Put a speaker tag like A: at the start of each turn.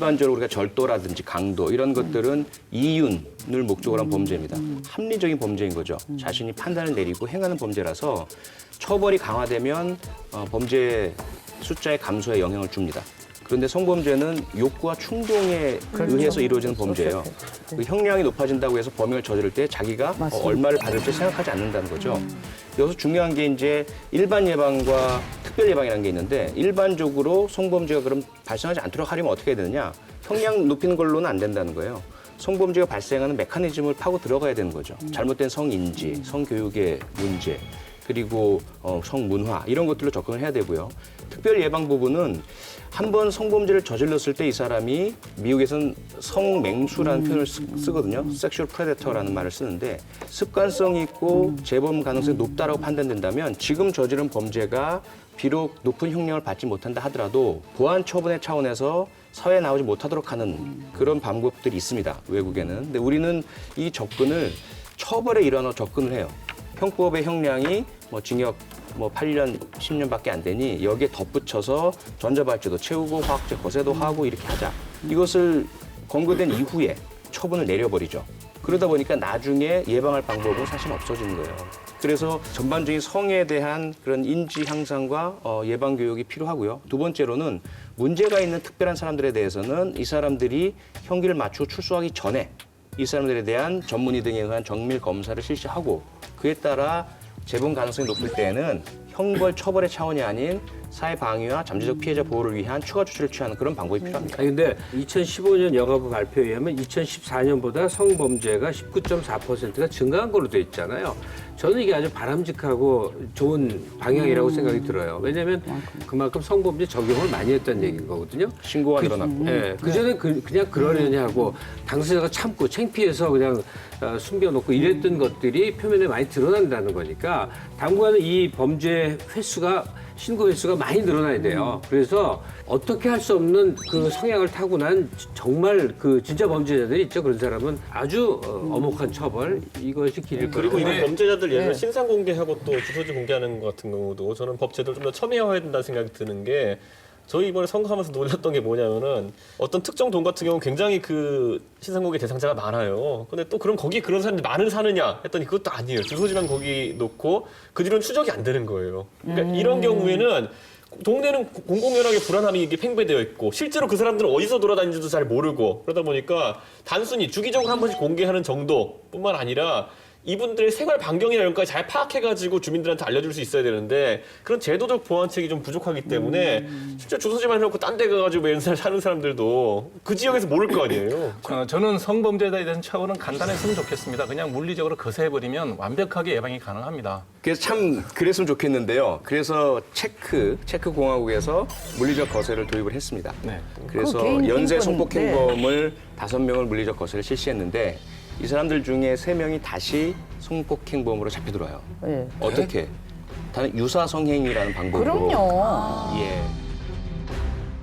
A: 일반적으로 우리가 절도라든지 강도 이런 것들은 이윤을 목적으로 한 범죄입니다. 합리적인 범죄인 거죠. 자신이 판단을 내리고 행하는 범죄라서 처벌이 강화되면 범죄 숫자의 감소에 영향을 줍니다. 그런데 성범죄는 욕구와 충동에 의해서 이루어지는 범죄예요. 그 형량이 높아진다고 해서 범행을 저지를 때 자기가 얼마를 받을지 생각하지 않는다는 거죠. 여기서 중요한 게 이제 일반 예방과 특별 예방이라는 게 있는데 일반적으로 성범죄가 그럼 발생하지 않도록 하려면 어떻게 해야 되느냐? 형량 높이는 걸로는 안 된다는 거예요. 성범죄가 발생하는 메커니즘을 파고 들어가야 되는 거죠. 잘못된 성인지, 성교육의 문제, 그리고 성문화 이런 것들로 접근을 해야 되고요. 특별 예방 부분은 한 번 성범죄를 저질렀을 때 이 사람이 미국에서는 성맹수라는 표현을 쓰거든요. 섹슈얼 프레데터라는 말을 쓰는데 습관성이 있고 재범 가능성이 높다라고 판단된다면 지금 저지른 범죄가 비록 높은 형량을 받지 못한다 하더라도 보안 처분의 차원에서 사회에 나오지 못하도록 하는 그런 방법들이 있습니다. 외국에는. 근데 우리는 이 접근을 처벌의 일환으로 접근을 해요. 형법의 형량이 징역 8년, 10년밖에 안 되니 여기에 덧붙여서 전자발찌도 채우고 화학제 거세도 하고 이렇게 하자. 이것을 검거된 이후에 처분을 내려버리죠. 그러다 보니까 나중에 예방할 방법은 사실 없어지는 거예요. 그래서 전반적인 성에 대한 그런 인지 향상과 예방 교육이 필요하고요. 두 번째로는 문제가 있는 특별한 사람들에 대해서는 이 사람들이 형기를 맞추고 출소하기 전에 이 사람들에 대한 전문의 등에 의한 정밀 검사를 실시하고 그에 따라 재범 가능성이 높을 때에는 형벌 처벌의 차원이 아닌 사회 방위와 잠재적 피해자 보호를 위한 추가 조치를 취하는 그런 방법이 필요합니다.
B: 아니 근데 2015년 여가부 발표에 의하면 2014년보다 성범죄가 19.4%가 증가한 걸로 돼 있잖아요. 저는 이게 아주 바람직하고 좋은 방향이라고 생각이 들어요. 왜냐하면 그만큼 성범죄 적용을 많이 했다는 얘기인 거거든요.
A: 신고가 늘어났고.
B: 네, 그전에 그냥 그러려냐 하고 당사자가 참고 창피해서 그냥 숨겨놓고 이랬던 것들이 표면에 많이 드러난다는 거니까 당분간은 이 범죄 신고 횟수가 많이 늘어나야 돼요. 그래서 어떻게 할 수 없는 그 성향을 타고난 정말 그 진짜 범죄자들이 있죠. 그런 사람은 아주 엄혹한 처벌 이것이 길일 거예요.
C: 그리고 이런 범죄자들 예를 들어 신상 공개하고 또 주소지 공개하는 것 같은 경우도 저는 법 제도를 좀 더 첨예화해야 된다는 생각이 드는 게 저희 이번에 선거하면서 놀랐던 게 뭐냐면은 어떤 특정 동 같은 경우는 굉장히 그 신상공개 대상자가 많아요. 근데 또 그럼 거기 그런 사람들이 많은 사느냐 했더니 그것도 아니에요. 주소지만 거기 놓고 그 뒤로는 추적이 안 되는 거예요. 그러니까 이런 경우에는 동네는 공공연하게 불안함이 이게 팽배되어 있고 실제로 그 사람들은 어디서 돌아다니는지도 잘 모르고 그러다 보니까 단순히 주기적으로 한 번씩 공개하는 정도뿐만 아니라 이분들의 생활 반경이나 이런 것까지 잘 파악해가지고 주민들한테 알려줄 수 있어야 되는데 그런 제도적 보완책이 좀 부족하기 때문에 실제 주소지만 해놓고 딴 데 가가지고 맨날 사는 사람들도 그 지역에서 모를 거 아니에요.
D: 저는 성범죄자에 대한 처벌은 간단했으면 좋겠습니다. 그냥 물리적으로 거세해버리면 완벽하게 예방이 가능합니다.
A: 그래서 참 그랬으면 좋겠는데요. 그래서 체크 공화국에서 물리적 거세를 도입을 했습니다.
D: 네.
A: 그래서
E: 개인
A: 연쇄
E: 인권,
A: 성폭행범을 5명을 물리적 거세를 실시했는데 이 사람들 중에 3명이 다시 성폭행범으로 잡혀들어요.
E: 네.
A: 어떻게? 단 유사 성행위라는 방법으로.
E: 그럼요.
A: 예.